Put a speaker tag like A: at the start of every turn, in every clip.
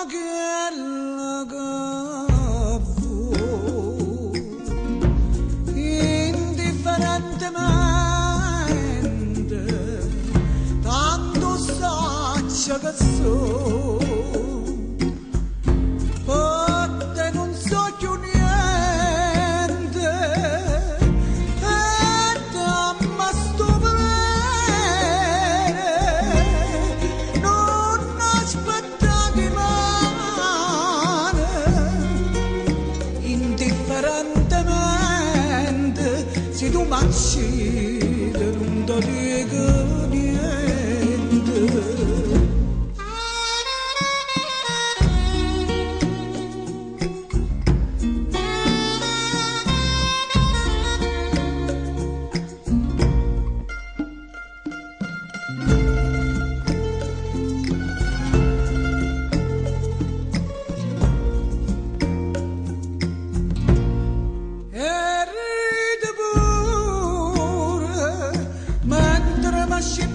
A: quella che fu, indifferentemente, tanto saccia che so, per te non so più niente, e dammi sto volere, non aspettare male, indifferentemente, se tu m'accidi non ti dico niente.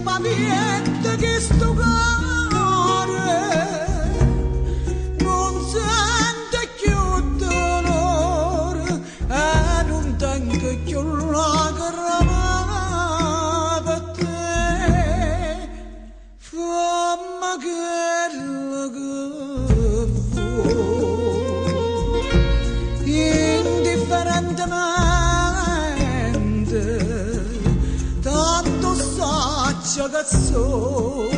A: Ma niente che sto cuore non sente più dolore e non tengo più lacrime per te, fammi quello che vuoi, indifferentemente, tanto saccia che so,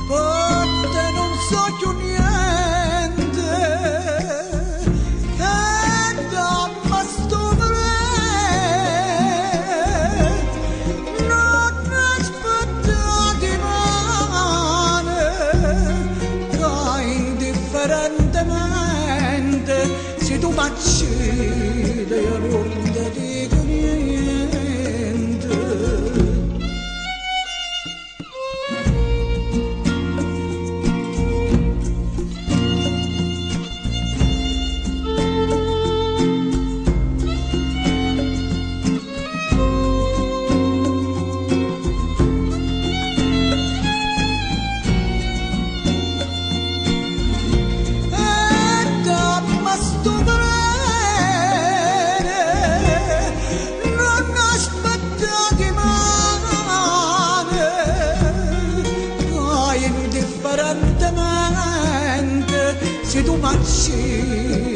A: per te non so più niente, e dammi sto volere, non aspettare male, che indifferentemente, se tu m'accidi io non ti dico niente. Indifferentemente, se tu m'accidi